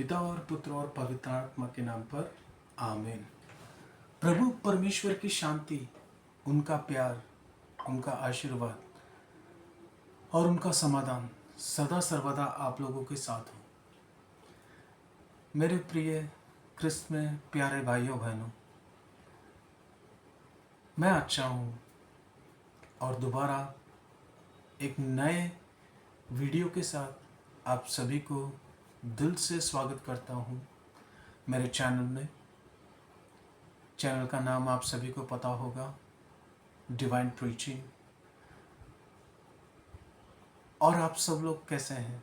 पिता और पुत्र और पवित्र आत्मा के नाम पर आमीन। प्रभु परमेश्वर की शांति, उनका प्यार, उनका आशीर्वाद और उनका समाधान सदा सर्वदा आप लोगों के साथ हो। मेरे प्रिय क्रिस्त में प्यारे भाइयों बहनों, मैं अच्छा हूँ और दोबारा एक नए वीडियो के साथ आप सभी को दिल से स्वागत करता हूँ मेरे चैनल में। चैनल का नाम आप सभी को पता होगा, डिवाइन प्रीचिंग। और आप सब लोग कैसे हैं?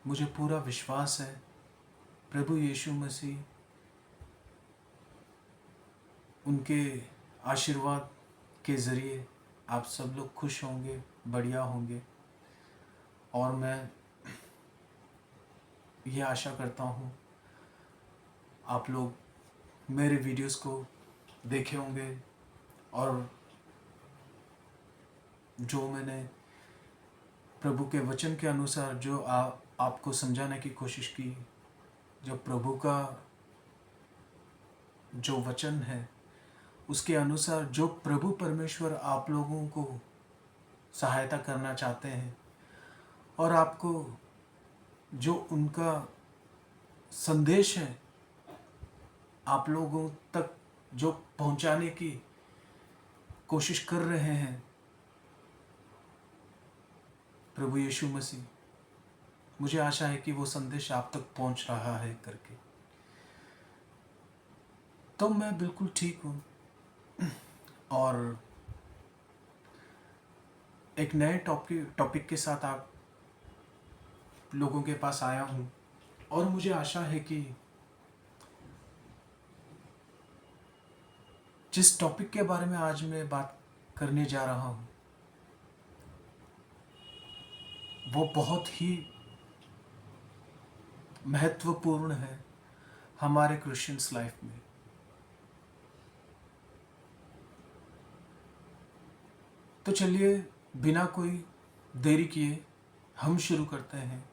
मुझे पूरा विश्वास है प्रभु यीशु मसीह उनके आशीर्वाद के ज़रिए आप सब लोग खुश होंगे, बढ़िया होंगे। और मैं ये आशा करता हूँ आप लोग मेरे वीडियोस को देखे होंगे और जो मैंने प्रभु के वचन के अनुसार जो आपको समझाने की कोशिश की, जो प्रभु का जो वचन है उसके अनुसार जो प्रभु परमेश्वर आप लोगों को सहायता करना चाहते हैं और आपको जो उनका संदेश है आप लोगों तक जो पहुंचाने की कोशिश कर रहे हैं प्रभु यीशु मसीह, मुझे आशा है कि वो संदेश आप तक पहुंच रहा है करके। तो मैं बिल्कुल ठीक हूँ और एक नए टॉपिक के साथ आप लोगों के पास आया हूँ। और मुझे आशा है कि जिस टॉपिक के बारे में आज मैं बात करने जा रहा हूँ वो बहुत ही महत्वपूर्ण है हमारे क्रिश्चियंस लाइफ में। तो चलिए बिना कोई देरी किए हम शुरू करते हैं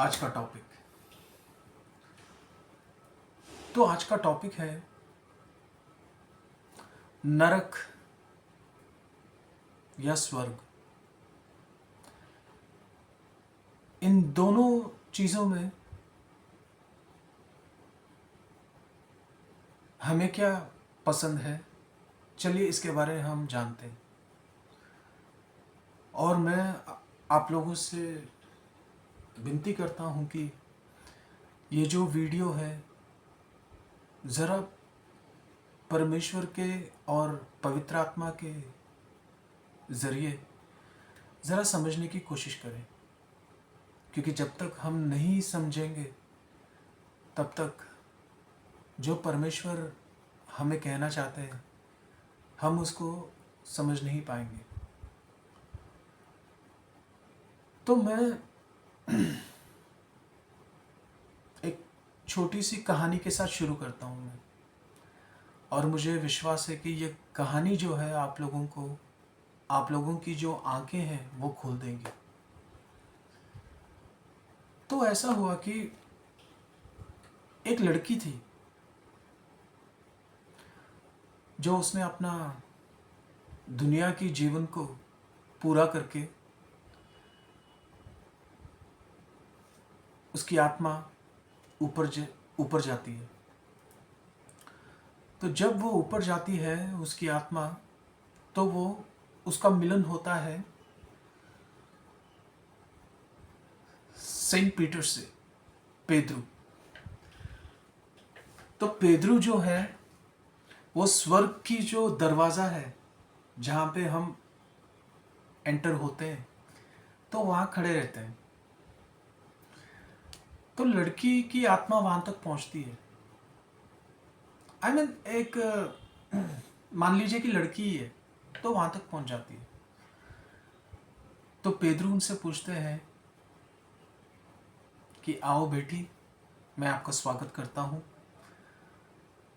आज का टॉपिक। तो आज का टॉपिक है नरक या स्वर्ग। इन दोनों चीजों में हमें क्या पसंद है, चलिए इसके बारे में हम जानते हैं। और मैं आप लोगों से विनती करता हूं कि ये जो वीडियो है ज़रा परमेश्वर के और पवित्र आत्मा के ज़रिए ज़रा समझने की कोशिश करें, क्योंकि जब तक हम नहीं समझेंगे तब तक जो परमेश्वर हमें कहना चाहते हैं हम उसको समझ नहीं पाएंगे। तो मैं एक छोटी सी कहानी के साथ शुरू करता हूँ मैं, और मुझे विश्वास है कि ये कहानी जो है आप लोगों की जो आंखें हैं वो खोल देंगी। तो ऐसा हुआ कि एक लड़की थी जो उसने अपना दुनिया की जीवन को पूरा करके उसकी आत्मा ऊपर जाती है। तो जब वो ऊपर जाती है उसकी आत्मा, तो वो उसका मिलन होता है सेंट पीटर से, पेद्रू। तो पेद्रू जो है वो स्वर्ग की जो दरवाज़ा है जहाँ पे हम एंटर होते हैं, तो वहाँ खड़े रहते हैं। तो लड़की की आत्मा वहाँ तक पहुँचती है। एक मान लीजिए कि लड़की ही है तो वहाँ तक पहुँच जाती है। तो पेद्रू उनसे पूछते हैं कि आओ बेटी, मैं आपका स्वागत करता हूँ,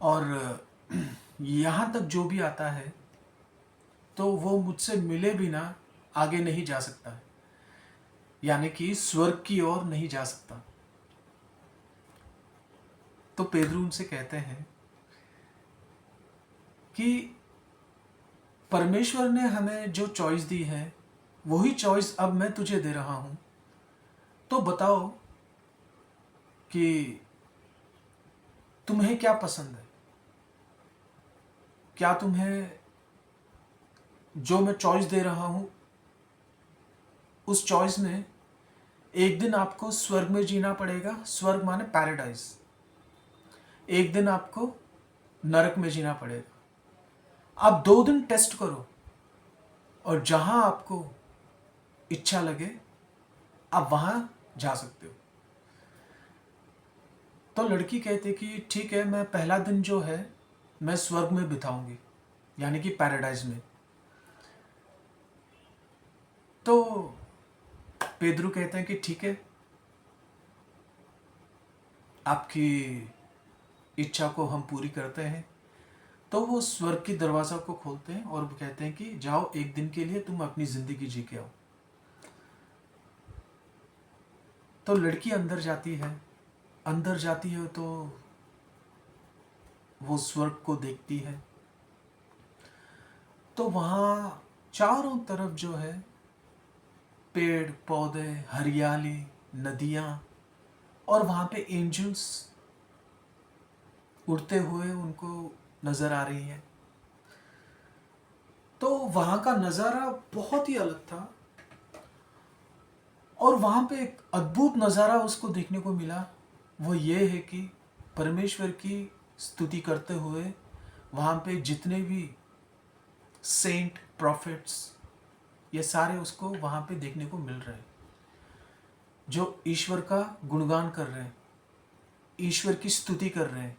और यहाँ तक जो भी आता है तो वो मुझसे मिले बिना आगे नहीं जा सकता है। यानी कि स्वर्ग की ओर नहीं जा सकता। तो पेद्रू उनसे कहते हैं कि परमेश्वर ने हमें जो चॉइस दी है वही चॉइस अब मैं तुझे दे रहा हूं। तो बताओ कि तुम्हें क्या पसंद है? क्या तुम्हें जो मैं चॉइस दे रहा हूं उस चॉइस में एक दिन आपको स्वर्ग में जीना पड़ेगा, स्वर्ग माने पैराडाइज, एक दिन आपको नरक में जीना पड़ेगा। आप 2 दिन टेस्ट करो और जहां आपको इच्छा लगे आप वहां जा सकते हो। तो लड़की कहती कि ठीक है, मैं पहला दिन जो है मैं स्वर्ग में बिताऊंगी, यानी कि पैराडाइज में। तो पेद्रू कहते हैं कि ठीक है, आपकी इच्छा को हम पूरी करते हैं। तो वो स्वर्ग की दरवाज़ा को खोलते हैं और कहते हैं कि जाओ, एक दिन के लिए तुम अपनी ज़िंदगी जी के आओ। तो लड़की अंदर जाती है। अंदर जाती है तो वो स्वर्ग को देखती है। तो वहाँ चारों तरफ जो है पेड़ पौधे, हरियाली, नदियाँ, और वहाँ पे एंजल्स उड़ते हुए उनको नज़र आ रही हैं। तो वहाँ का नज़ारा बहुत ही अलग था। और वहाँ पे एक अद्भुत नज़ारा उसको देखने को मिला। वो ये है कि परमेश्वर की स्तुति करते हुए वहाँ पे जितने भी सेंट, प्रॉफिट्स, ये सारे उसको वहाँ पे देखने को मिल रहे हैं, जो ईश्वर का गुणगान कर रहे हैं, ईश्वर की स्तुति कर रहे हैं,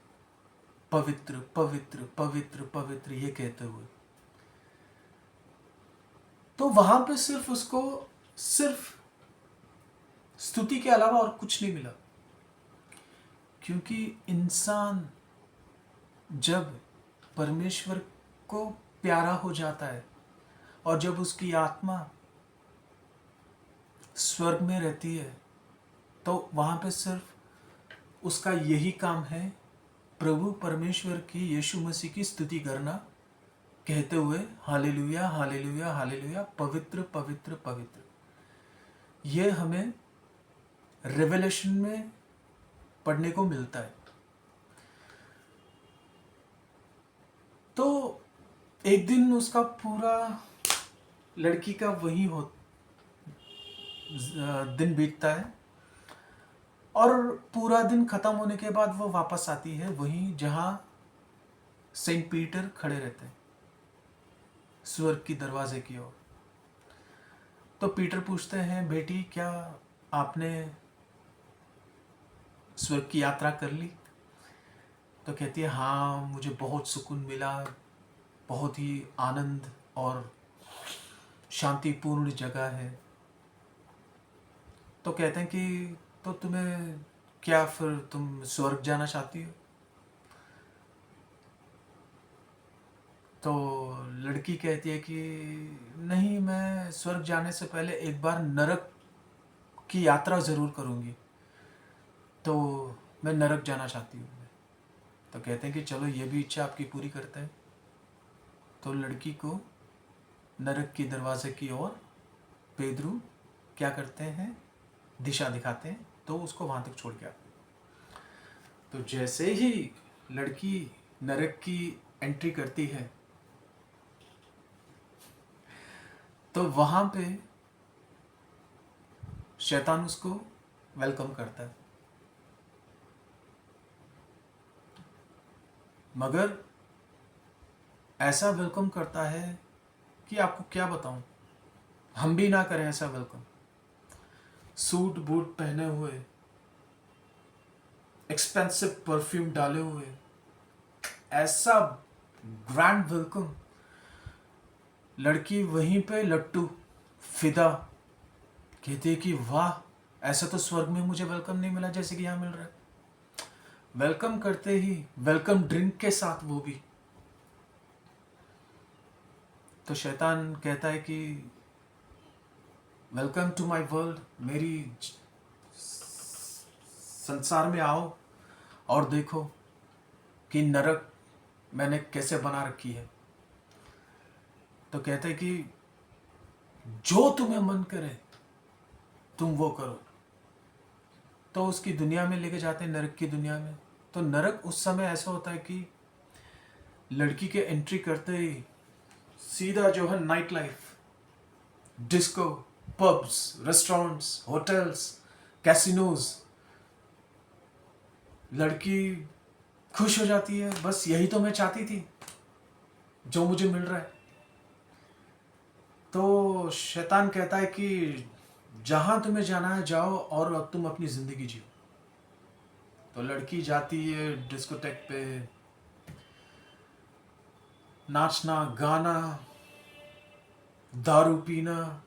पवित्र पवित्र पवित्र पवित्र ये कहते हुए। तो वहाँ पे सिर्फ उसको सिर्फ स्तुति के अलावा और कुछ नहीं मिला। क्योंकि इंसान जब परमेश्वर को प्यारा हो जाता है और जब उसकी आत्मा स्वर्ग में रहती है तो वहाँ पे सिर्फ उसका यही काम है, प्रभु परमेश्वर की, यीशु मसीह की स्तुति करना, कहते हुए हालेलुया हालेलुया हालेलुया, पवित्र पवित्र पवित्र। ये हमें रेवलेशन में पढ़ने को मिलता है। तो एक दिन उसका पूरा, लड़की का वही दिन बीतता है और पूरा दिन खत्म होने के बाद वो वापस आती है वहीं जहां सेंट पीटर खड़े रहते हैं, स्वर्ग की दरवाजे की ओर। तो पीटर पूछते हैं, बेटी क्या आपने स्वर्ग की यात्रा कर ली? तो कहती है, हाँ, मुझे बहुत सुकून मिला, बहुत ही आनंद और शांतिपूर्ण जगह है। तो कहते हैं कि तो तुम्हें क्या, फिर तुम स्वर्ग जाना चाहती हो? तो लड़की कहती है कि नहीं, मैं स्वर्ग जाने से पहले एक बार नरक की यात्रा ज़रूर करूँगी, तो मैं नरक जाना चाहती हूँ। तो कहते हैं कि चलो ये भी इच्छा आपकी पूरी करते हैं। तो लड़की को नरक की दरवाजे की ओर पेद्रू क्या करते हैं, दिशा दिखाते हैं, तो उसको वहाँ तक छोड़ के आते हैं। तो जैसे ही लड़की नरक की एंट्री करती है तो वहाँ पे शैतान उसको वेलकम करता है। मगर ऐसा वेलकम करता है कि आपको क्या बताऊं, हम भी ना करें ऐसा वेलकम। सूट बूट पहने हुए, एक्सपेंसिव परफ्यूम डाले हुए, ऐसा ग्रैंड वेलकम। लड़की वहीं पे लट्टू फिदा, कहती है कि वाह, ऐसा तो स्वर्ग में मुझे वेलकम नहीं मिला जैसे कि यहाँ मिल रहा है। वेलकम करते ही वेलकम ड्रिंक के साथ वो भी। तो शैतान कहता है कि वेलकम टू माय वर्ल्ड। मेरी संसार में आओ और देखो कि नरक मैंने कैसे बना रखी है। तो कहते हैं कि जो तुम्हें मन करे तुम वो करो। तो उसकी दुनिया में लेके जाते हैं, नरक की दुनिया में। तो नरक उस समय ऐसा होता है कि लड़की के एंट्री करते ही सीधा जो है night life, disco, pubs, restaurants, hotels, casinos. लड़की खुश हो जाती है, बस यही तो मैं चाहती थी जो मुझे मिल रहा है। तो शैतान कहता है कि जहां तुम्हें जाना है जाओ और अब तुम अपनी जिंदगी जियो। तो लड़की जाती है डिस्कोटेक पे, नाचना, गाना, दारू पीना,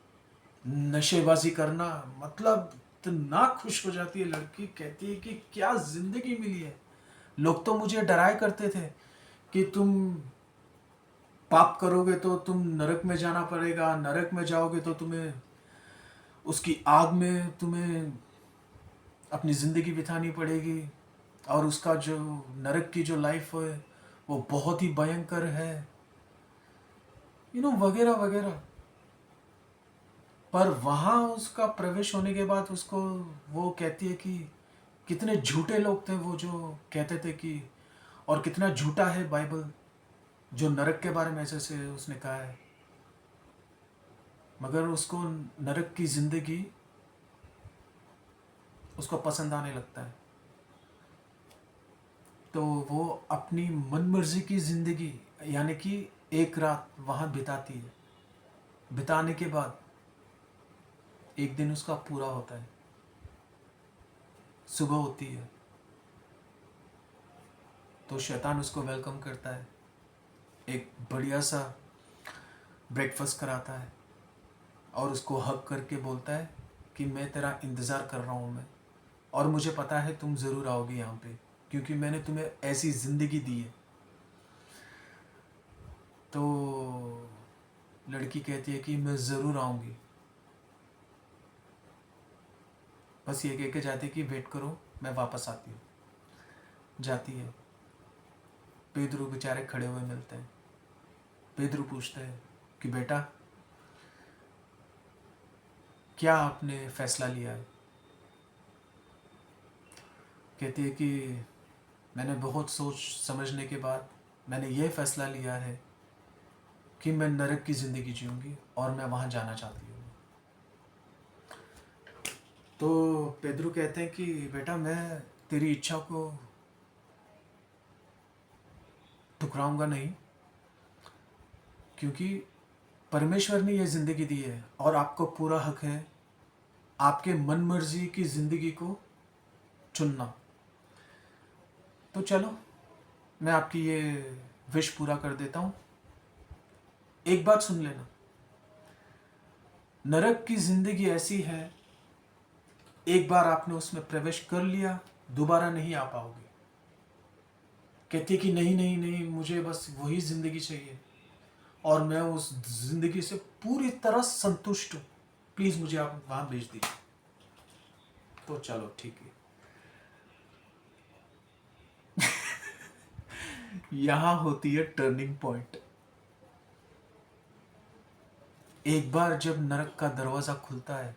नशेबाजी करना, मतलब इतना खुश हो जाती है लड़की। कहती है कि क्या जिंदगी मिली है। लोग तो मुझे डराया करते थे कि तुम पाप करोगे तो तुम नरक में जाना पड़ेगा, नरक में जाओगे तो तुम्हें उसकी आग में तुम्हें अपनी ज़िंदगी बितानी पड़ेगी, और उसका जो नरक की जो लाइफ है वो बहुत ही भयंकर है, वगैरह वगैरह। पर वहाँ उसका प्रवेश होने के बाद उसको वो कहती है कि कितने झूठे लोग थे वो जो कहते थे कि, और कितना झूठा है बाइबल जो नरक के बारे में ऐसे से उसने कहा है। मगर उसको नरक की ज़िंदगी उसको पसंद आने लगता है। तो वो अपनी मनमर्जी की ज़िंदगी यानी कि एक रात वहाँ बिताती है। बिताने के बाद एक दिन उसका पूरा होता है, सुबह होती है। तो शैतान उसको वेलकम करता है, एक बढ़िया सा ब्रेकफास्ट कराता है और उसको हग करके बोलता है कि मैं तेरा इंतज़ार कर रहा हूँ मैं, और मुझे पता है तुम ज़रूर आओगी यहाँ पे, क्योंकि मैंने तुम्हें ऐसी ज़िंदगी दी है। तो लड़की कहती है कि मैं ज़रूर आऊँगी। बस ये कह के जाती है कि वेट करो, मैं वापस आती हूँ। जाती है। पेदरू बेचारे खड़े हुए मिलते हैं। पेदरू पूछते हैं कि बेटा क्या आपने फैसला लिया है। कहती है कि मैंने बहुत सोच समझने के बाद मैंने ये फ़ैसला लिया है कि मैं नरक की ज़िंदगी जीऊँगी और मैं वहाँ जाना चाहती हूँ। तो पेदरू कहते हैं कि बेटा मैं तेरी इच्छा को ठुकराऊंगा नहीं, क्योंकि परमेश्वर ने यह ज़िंदगी दी है और आपको पूरा हक है आपके मन मर्जी की ज़िंदगी को चुनना। तो चलो मैं आपकी ये विश पूरा कर देता हूँ। एक बात सुन लेना, नरक की ज़िंदगी ऐसी है, एक बार आपने उसमें प्रवेश कर लिया दोबारा नहीं आ पाओगे। कहती कि नहीं नहीं नहीं, मुझे बस वही ज़िंदगी चाहिए और मैं उस ज़िंदगी से पूरी तरह संतुष्ट हूँ, प्लीज़ मुझे आप वहाँ भेज दीजिए। तो चलो ठीक है। यहाँ होती है टर्निंग पॉइंट। एक बार जब नरक का दरवाज़ा खुलता है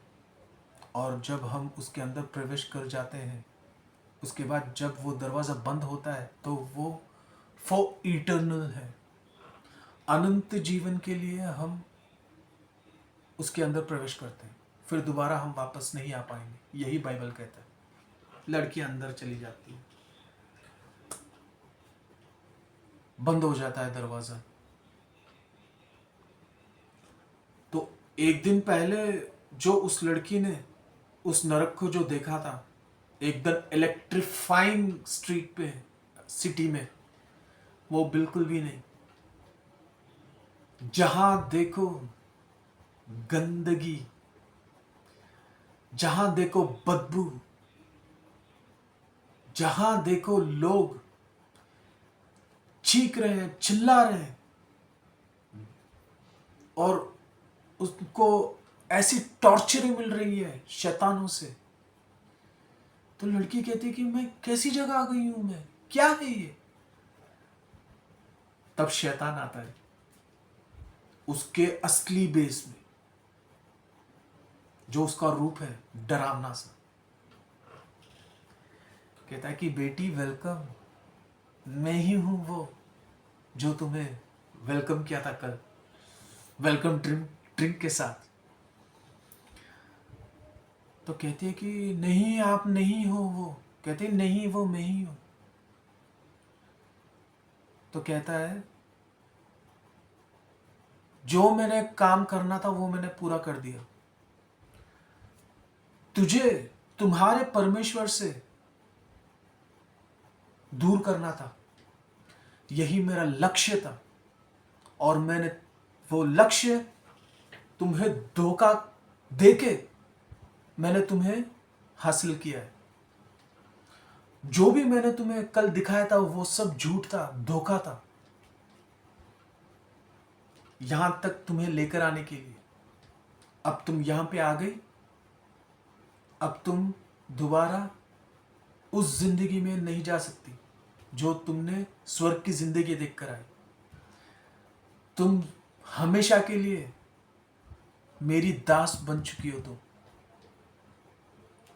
और जब हम उसके अंदर प्रवेश कर जाते हैं, उसके बाद जब वो दरवाज़ा बंद होता है तो वो फॉर इटर्नल है, अनंत जीवन के लिए हम उसके अंदर प्रवेश करते हैं, फिर दोबारा हम वापस नहीं आ पाएंगे, यही बाइबल कहता है। लड़की अंदर चली जाती है, बंद हो जाता है दरवाज़ा। तो एक दिन पहले जो उस लड़की ने उस नरक को जो देखा था, एकदम इलेक्ट्रीफाइंग स्ट्रीट पे सिटी में, वो बिल्कुल भी नहीं। जहां देखो गंदगी, जहां देखो बदबू, जहां देखो लोग चीख रहे हैं, चिल्ला रहे हैं और उसको ऐसी टॉर्चरिंग मिल रही है शैतानों से। तो लड़की कहती है कि मैं कैसी जगह आ गई हूं, मैं क्या है ये। तब शैतान आता है उसके असली बेस में, जो उसका रूप है डरावना सा। कहता है कि बेटी वेलकम, मैं ही हूं वो जो तुम्हें वेलकम किया था कल, वेलकम ड्रिंक ड्रिंक के साथ। तो कहती है कि नहीं आप नहीं हो वो। कहती है नहीं वो मैं ही हूं। तो कहता है जो मैंने काम करना था वो मैंने पूरा कर दिया। तुझे तुम्हारे परमेश्वर से दूर करना था, यही मेरा लक्ष्य था। और मैंने वो लक्ष्य तुम्हें धोखा देके मैंने तुम्हें हासिल किया है। जो भी मैंने तुम्हें कल दिखाया था वो सब झूठ था, धोखा था, यहां तक तुम्हें लेकर आने के लिए। अब तुम यहां पे आ गई, अब तुम दोबारा उस जिंदगी में नहीं जा सकती जो तुमने स्वर्ग की जिंदगी देखकर आई। तुम हमेशा के लिए मेरी दास बन चुकी हो। तुम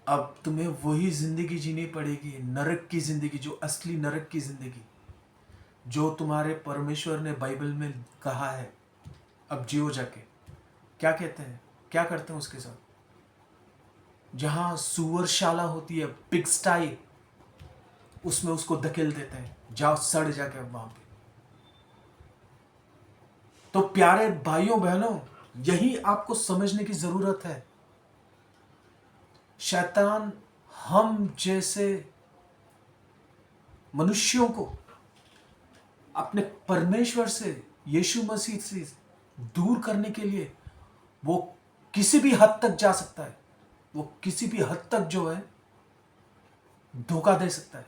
अब तुम्हें वही जिंदगी जीनी पड़ेगी, नरक की जिंदगी, जो असली नरक की जिंदगी, जो तुम्हारे परमेश्वर ने बाइबल में कहा है। अब जियो जाके। क्या कहते हैं, क्या करते हैं उसके साथ? जहां सुअरशाला होती है, पिगस्टाई, उसमें उसको धकेल देते हैं, जाओ सड़ जाके अब वहां पे। तो प्यारे भाइयों बहनों, यही आपको समझने की जरूरत है। शैतान हम जैसे मनुष्यों को अपने परमेश्वर से, यीशु मसीह से दूर करने के लिए वो किसी भी हद तक जा सकता है। वो किसी भी हद तक जो है धोखा दे सकता है।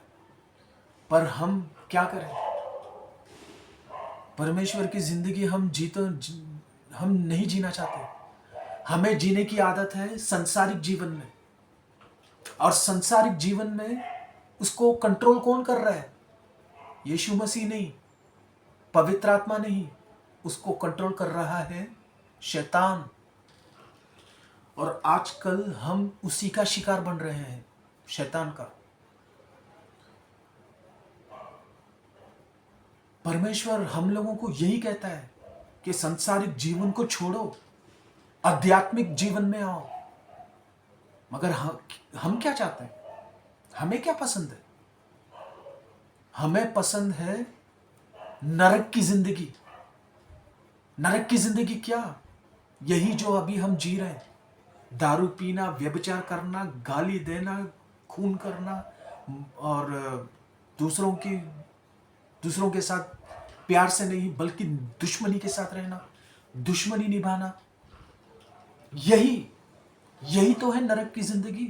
पर हम क्या करें? परमेश्वर की जिंदगी हम नहीं जीना चाहते। हमें जीने की आदत है संसारिक जीवन में। और संसारिक जीवन में उसको कंट्रोल कौन कर रहा है? यीशु मसीह नहीं, पवित्र आत्मा नहीं, उसको कंट्रोल कर रहा है शैतान। और आजकल हम उसी का शिकार बन रहे हैं, शैतान का। परमेश्वर हम लोगों को यही कहता है कि संसारिक जीवन को छोड़ो, आध्यात्मिक जीवन में आओ। मगर हम क्या चाहते हैं? हमें क्या पसंद है? हमें पसंद है नरक की जिंदगी। नरक की जिंदगी क्या? यही जो अभी हम जी रहे हैं। दारू पीना, व्यभिचार करना, गाली देना, खून करना, और दूसरों के साथ प्यार से नहीं बल्कि दुश्मनी के साथ रहना, दुश्मनी निभाना, यही तो है नरक की जिंदगी।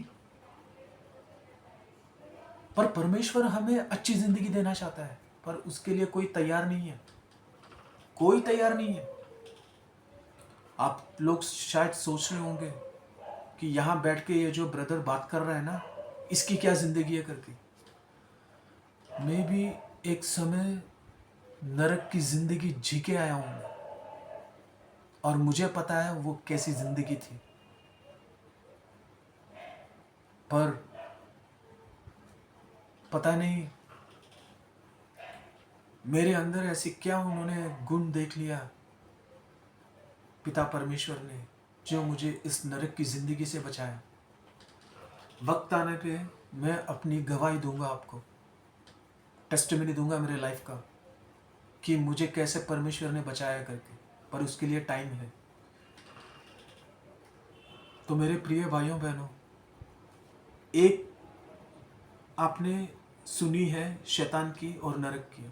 पर परमेश्वर हमें अच्छी जिंदगी देना चाहता है, पर उसके लिए कोई तैयार नहीं है। कोई तैयार नहीं है। आप लोग शायद सोच रहे होंगे कि यहां बैठ के ये जो ब्रदर बात कर रहा है ना, इसकी क्या जिंदगी है करके। मैं भी एक समय नरक की जिंदगी जी के आया हूं, और मुझे पता है वो कैसी जिंदगी थी। पर पता नहीं मेरे अंदर ऐसी क्या उन्होंने गुण देख लिया, पिता परमेश्वर ने, जो मुझे इस नरक की जिंदगी से बचाया। वक्त आने पे मैं अपनी गवाही दूंगा, आपको टेस्टिमनी दूंगा मेरे लाइफ का, कि मुझे कैसे परमेश्वर ने बचाया करके। पर उसके लिए टाइम है। तो मेरे प्रिय भाइयों बहनों, एक आपने सुनी है शैतान की और नरक की।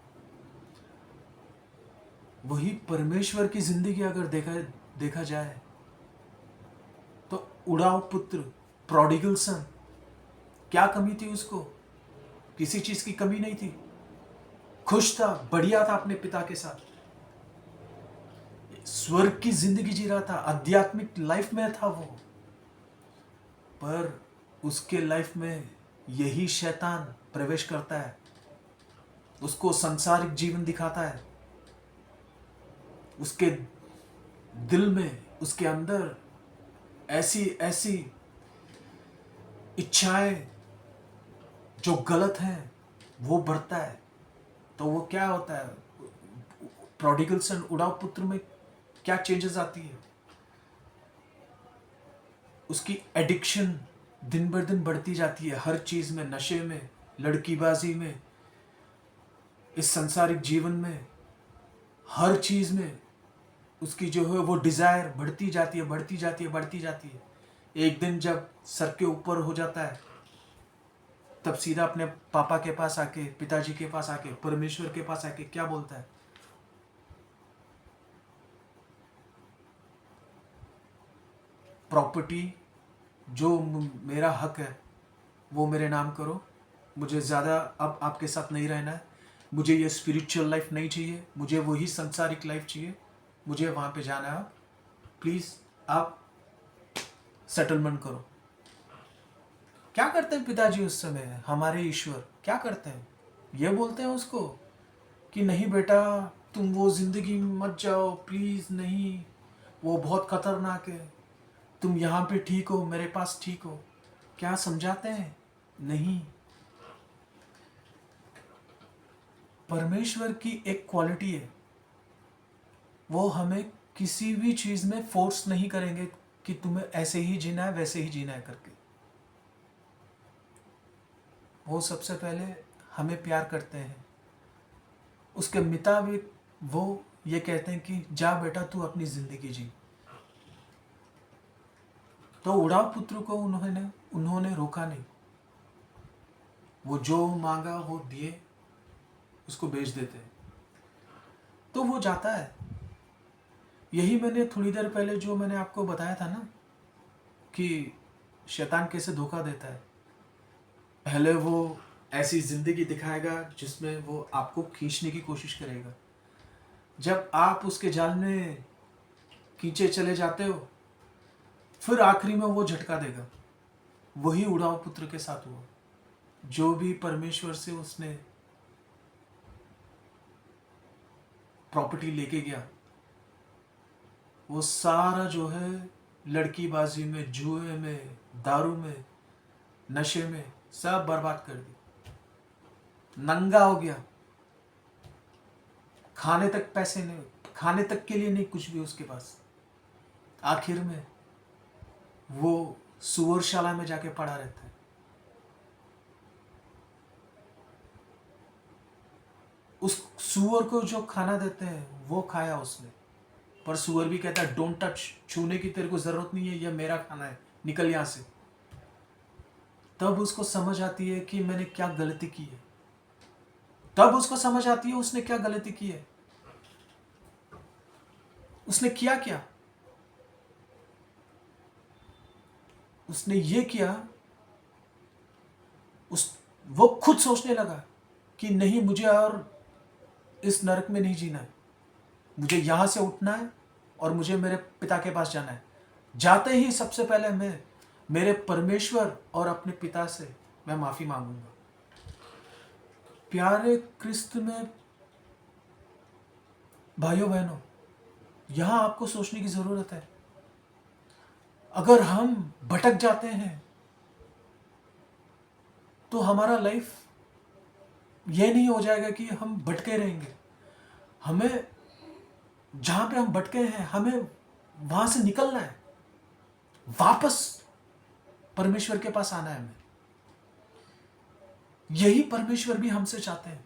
वही परमेश्वर की जिंदगी अगर देखा जाए तो उड़ाव पुत्र, प्रोडिगल सन, क्या कमी थी उसको? किसी चीज की कमी नहीं थी। खुश था, बढ़िया था अपने पिता के साथ। स्वर्ग की जिंदगी जी रहा था, आध्यात्मिक लाइफ में था वो, पर उसके लाइफ में यही शैतान प्रवेश करता है, उसको संसारिक जीवन दिखाता है, उसके दिल में, उसके अंदर ऐसी ऐसी इच्छाएं जो गलत हैं वो बढ़ता है। तो वो क्या होता है, प्रोडिगल सन, उड़ाव पुत्र में क्या चेंजेस आती है, उसकी एडिक्शन दिन बर दिन बढ़ती जाती है, हर चीज में, नशे में, लड़कीबाजी में, इस संसारिक जीवन में, हर चीज में उसकी जो है वो डिजायर बढ़ती जाती है, बढ़ती जाती है, बढ़ती जाती है। एक दिन जब सर के ऊपर हो जाता है, तब सीधा अपने पापा के पास आके, पिताजी के पास आके, परमेश्वर के पास आके क्या बोलता है, प्रॉपर्टी जो मेरा हक है वो मेरे नाम करो, मुझे ज़्यादा अब आपके साथ नहीं रहना है, मुझे ये स्पिरिचुअल लाइफ नहीं चाहिए, मुझे वही संसारिक लाइफ चाहिए, मुझे वहाँ पे जाना है, आप प्लीज़ आप सेटलमेंट करो। क्या करते हैं पिताजी उस समय, हमारे ईश्वर क्या करते हैं, ये बोलते हैं उसको कि नहीं बेटा तुम वो ज़िंदगी में मत जाओ, प्लीज़ नहीं, वो बहुत खतरनाक है, तुम यहाँ पे ठीक हो, मेरे पास ठीक हो। क्या समझाते हैं? नहीं। परमेश्वर की एक क्वालिटी है, वो हमें किसी भी चीज़ में फोर्स नहीं करेंगे कि तुम्हें ऐसे ही जीना है, वैसे ही जीना है करके। वो सबसे पहले हमें प्यार करते हैं, उसके मुताबिक वो ये कहते हैं कि जा बेटा तू अपनी ज़िंदगी जी। तो उड़ाव पुत्र को उन्होंने रोका नहीं, वो जो मांगा वो दिए, उसको बेच देते हैं, तो वो जाता है। यही मैंने थोड़ी देर पहले जो मैंने आपको बताया था ना कि शैतान कैसे धोखा देता है। पहले वो ऐसी जिंदगी दिखाएगा जिसमें वो आपको खींचने की कोशिश करेगा, जब आप उसके जाल में खींचे चले जाते हो, फिर आखिरी में वो झटका देगा। वही उड़ाव पुत्र के साथ हुआ, जो भी परमेश्वर से उसने प्रॉपर्टी लेके गया, वो सारा जो है लड़कीबाजी में, जुए में, दारू में, नशे में सब बर्बाद कर दी। नंगा हो गया, खाने तक पैसे नहीं, खाने तक के लिए नहीं कुछ भी उसके पास। आखिर में वो सुअरशाला में जाके पड़ा रहता है। उस सुअर को जो खाना देते हैं वो खाया उसने, पर सुअर भी कहता है डोंट टच, छूने की तेरे को जरूरत नहीं है, यह मेरा खाना है, निकल यहां से। तब उसको समझ आती है कि मैंने क्या गलती की है, तब उसको समझ आती है उसने क्या गलती की है। उसने किया क्या? उसने ये किया, वो खुद सोचने लगा कि नहीं, मुझे और इस नरक में नहीं जीना है, मुझे यहां से उठना है और मुझे मेरे पिता के पास जाना है। जाते ही सबसे पहले मैं मेरे परमेश्वर और अपने पिता से मैं माफी मांगूंगा। प्यारे क्रिस्त में भाइयों बहनों, यहां आपको सोचने की जरूरत है। अगर हम भटक जाते हैं तो हमारा लाइफ ये नहीं हो जाएगा कि हम भटके रहेंगे। हमें जहां पे हम भटके हैं, हमें वहां से निकलना है, वापस परमेश्वर के पास आना है हमें। यही परमेश्वर भी हमसे चाहते हैं।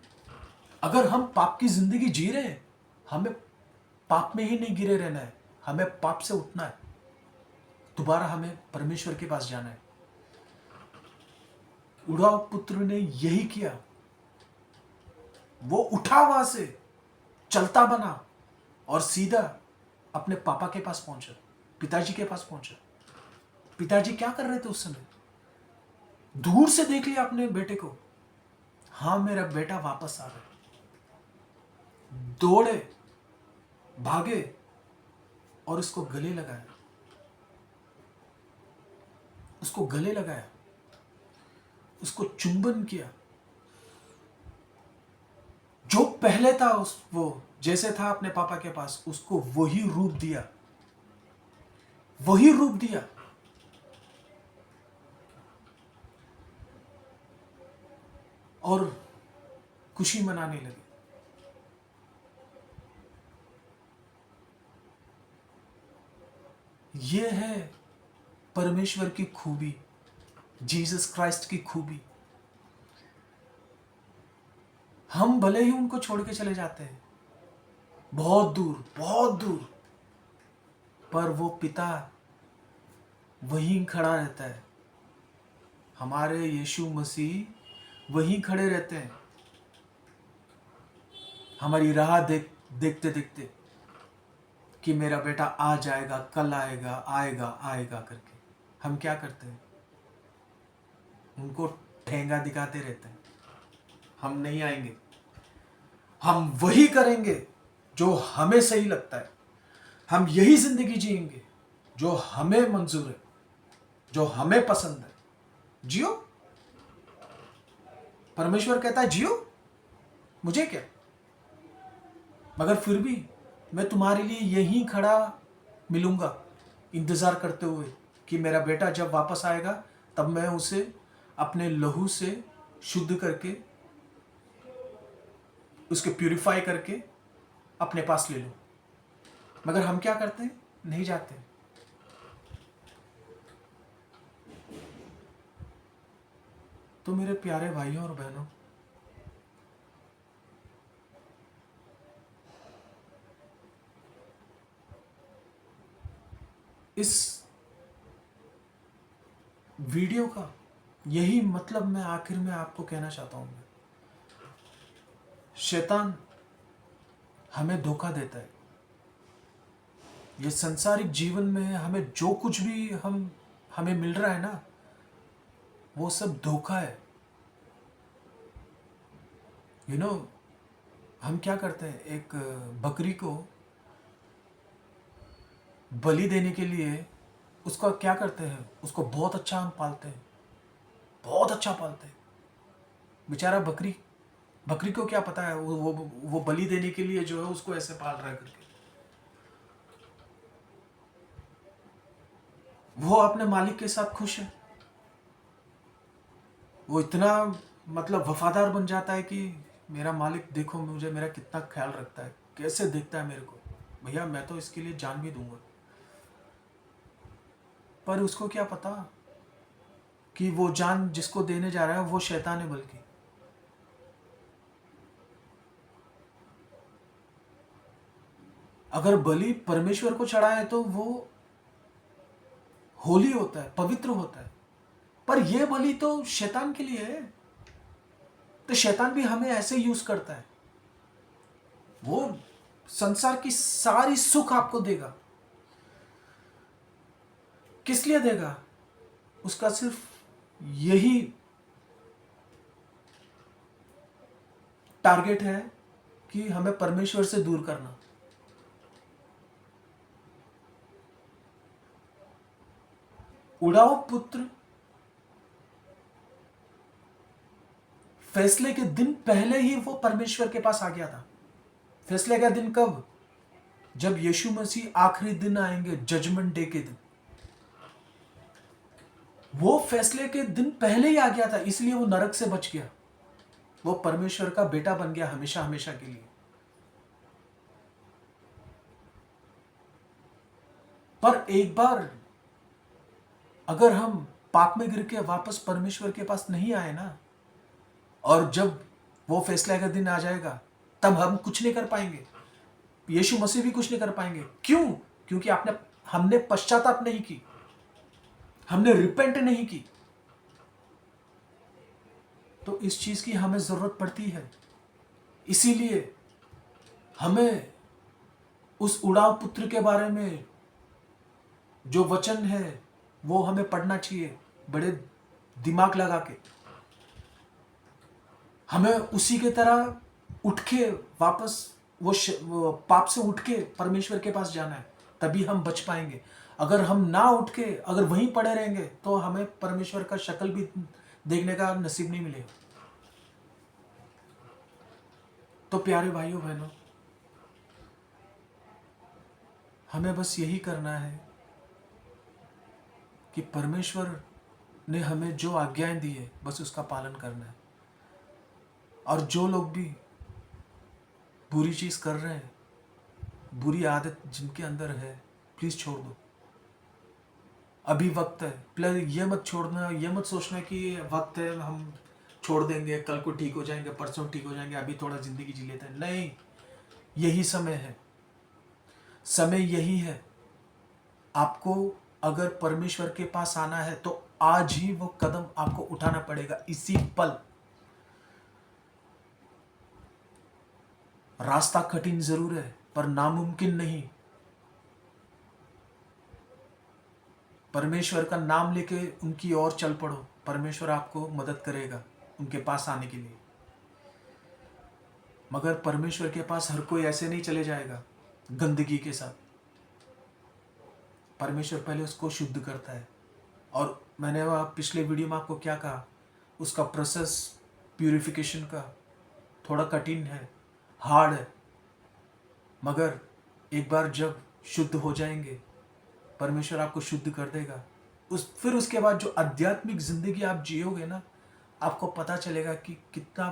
अगर हम पाप की जिंदगी जी रहे हैं, हमें पाप में ही नहीं गिरे रहना है, हमें पाप से उठना है, दोबारा हमें परमेश्वर के पास जाना है। उड़ाव पुत्र ने यही किया, वो उठा, वहां से चलता बना और सीधा अपने पापा के पास पहुंचा, पिताजी के पास पहुंचा। पिताजी क्या कर रहे थे उस समय? दूर से देख लिया अपने बेटे को, हाँ मेरा बेटा वापस आ रहा है। दौड़े, भागे, और उसको गले लगाया, उसको गले लगाया, उसको चुंबन किया। जो पहले था उस वो जैसे था अपने पापा के पास, उसको वही रूप दिया, वही रूप दिया। और खुशी मनाने लगे। ये है परमेश्वर की खूबी, जीसस क्राइस्ट की खूबी। हम भले ही उनको छोड़ के चले जाते हैं बहुत दूर, बहुत दूर, पर वो पिता वहीं खड़ा रहता है। हमारे यीशु मसीह वहीं खड़े रहते हैं, हमारी राह देखते देखते कि मेरा बेटा आ जाएगा, कल आएगा, आएगा आएगा करके। हम क्या करते हैं? उनको ठेंगा दिखाते रहते हैं, हम नहीं आएंगे, हम वही करेंगे जो हमें सही लगता है, हम यही जिंदगी जिएंगे जो हमें मंजूर है, जो हमें पसंद है। जियो, परमेश्वर कहता है जियो, मुझे क्या। मगर फिर भी मैं तुम्हारे लिए यहीं खड़ा मिलूंगा, इंतजार करते हुए कि मेरा बेटा जब वापस आएगा तब मैं उसे अपने लहू से शुद्ध करके, उसके प्यूरिफाई करके अपने पास ले लूं। मगर हम क्या करते हैं? नहीं जाते। तो मेरे प्यारे भाइयों और बहनों, इस वीडियो का यही मतलब मैं आखिर में आपको कहना चाहता हूं। शैतान हमें धोखा देता है। ये संसारिक जीवन में हमें जो कुछ भी हमें मिल रहा है ना, वो सब धोखा है। यू नो, हम क्या करते हैं? एक बकरी को बलि देने के लिए उसका क्या करते हैं? उसको बहुत अच्छा हम पालते हैं, बहुत अच्छा पालते हैं। बेचारा बकरी बकरी को क्या पता है वो बलि देने के लिए जो है उसको ऐसे पाल रहा है करके। वो अपने मालिक के साथ खुश है। वो इतना मतलब वफादार बन जाता है कि मेरा मालिक देखो मुझे, मेरा कितना ख्याल रखता है, कैसे देखता है मेरे को, भैया मैं तो इसके लिए जान भी दूंगा। पर उसको क्या पता कि वो जान जिसको देने जा रहा है वो शैतान है। बल्कि अगर बलि परमेश्वर को चढ़ा है तो वो होली होता है, पवित्र होता है। पर यह बलि तो शैतान के लिए है। तो शैतान भी हमें ऐसे यूज करता है। वो संसार की सारी सुख आपको देगा। किस लिए देगा? उसका सिर्फ यही टारगेट है कि हमें परमेश्वर से दूर करना। उड़ाऊ पुत्र फैसले के दिन पहले ही वो परमेश्वर के पास आ गया था। फैसले का दिन कब? जब यीशु मसीह आखिरी दिन आएंगे, जजमेंट डे के दिन। वो फैसले के दिन पहले ही आ गया था, इसलिए वो नरक से बच गया। वो परमेश्वर का बेटा बन गया हमेशा हमेशा के लिए। पर एक बार अगर हम पाप में गिर के वापस परमेश्वर के पास नहीं आए ना, और जब वो फैसले का दिन आ जाएगा तब हम कुछ नहीं कर पाएंगे। यीशु मसीह भी कुछ नहीं कर पाएंगे। क्यों? क्योंकि हमने पश्चाताप नहीं की, हमने रिपेंट नहीं की। तो इस चीज की हमें जरूरत पड़ती है। इसीलिए हमें उस उड़ाव पुत्र के बारे में जो वचन है वो हमें पढ़ना चाहिए बड़े दिमाग लगा के। हमें उसी के तरह उठ के वापस वो पाप से उठ के परमेश्वर के पास जाना है। तभी हम बच पाएंगे। अगर हम ना उठ के अगर वहीं पड़े रहेंगे तो हमें परमेश्वर का शक्ल भी देखने का नसीब नहीं मिलेगा। तो प्यारे भाइयों बहनों, हमें बस यही करना है कि परमेश्वर ने हमें जो आज्ञाएं दी है बस उसका पालन करना है। और जो लोग भी बुरी चीज कर रहे हैं, बुरी आदत जिनके अंदर है, प्लीज छोड़ दो। अभी वक्त है। प्लस ये मत छोड़ना, ये मत सोचना कि वक्त है हम छोड़ देंगे, कल को ठीक हो जाएंगे, परसों ठीक हो जाएंगे, अभी थोड़ा जिंदगी जी लेते हैं। नहीं, यही समय है, समय यही है। आपको अगर परमेश्वर के पास आना है तो आज ही वो कदम आपको उठाना पड़ेगा, इसी पल। रास्ता कठिन जरूर है पर नामुमकिन नहीं। परमेश्वर का नाम लेके उनकी ओर चल पड़ो, परमेश्वर आपको मदद करेगा उनके पास आने के लिए। मगर परमेश्वर के पास हर कोई ऐसे नहीं चले जाएगा गंदगी के साथ। परमेश्वर पहले उसको शुद्ध करता है। और मैंने पिछले वीडियो में आपको क्या कहा, उसका प्रोसेस प्यूरिफिकेशन का थोड़ा कठिन है, हार्ड है। मगर एक बार जब शुद्ध हो जाएंगे, परमेश्वर आपको शुद्ध कर देगा। फिर उसके बाद जो आध्यात्मिक जिंदगी आप जियोगे ना, आपको पता चलेगा कि कितना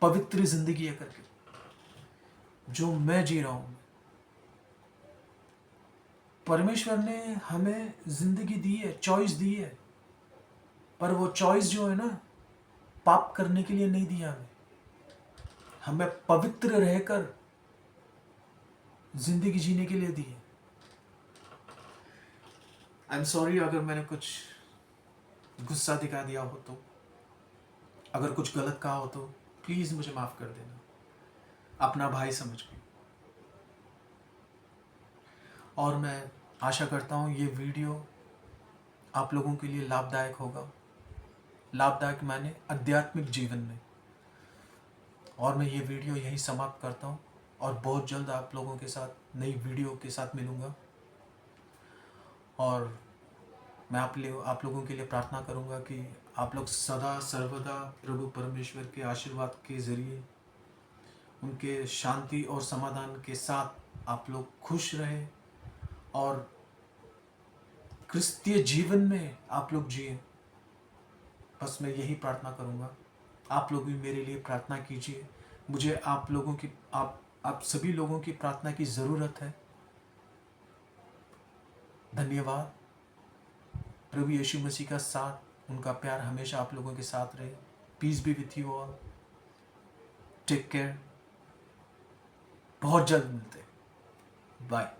पवित्र जिंदगी है करके जो मैं जी रहा हूं। परमेश्वर ने हमें जिंदगी दी है, चॉइस दी है, पर वो चॉइस जो है ना, पाप करने के लिए नहीं दिया हमें पवित्र रहकर जिंदगी जीने के लिए दी है। आई एम सॉरी अगर मैंने कुछ गुस्सा दिखा दिया हो तो, अगर कुछ गलत कहा हो तो प्लीज मुझे माफ कर देना, अपना भाई समझ के। और मैं आशा करता हूँ ये वीडियो आप लोगों के लिए लाभदायक होगा। लाभदायक माने आध्यात्मिक जीवन में। और मैं ये वीडियो यहीं समाप्त करता हूँ और बहुत जल्द आप लोगों के साथ नई वीडियो के साथ मिलूँगा। और मैं आप लोगों के लिए प्रार्थना करूँगा कि आप लोग सदा सर्वदा प्रभु परमेश्वर के आशीर्वाद के ज़रिए, उनके शांति और समाधान के साथ आप लोग खुश रहें और क्रिस्तीय जीवन में आप लोग जिए। बस मैं यही प्रार्थना करूँगा। आप लोग भी मेरे लिए प्रार्थना कीजिए। मुझे आप लोगों की आप सभी लोगों की प्रार्थना की ज़रूरत है। धन्यवाद। प्रभु यीशु मसीह का साथ, उनका प्यार हमेशा आप लोगों के साथ रहे। Peace be with you all. Take care. बहुत जल्द मिलते हैं। बाय।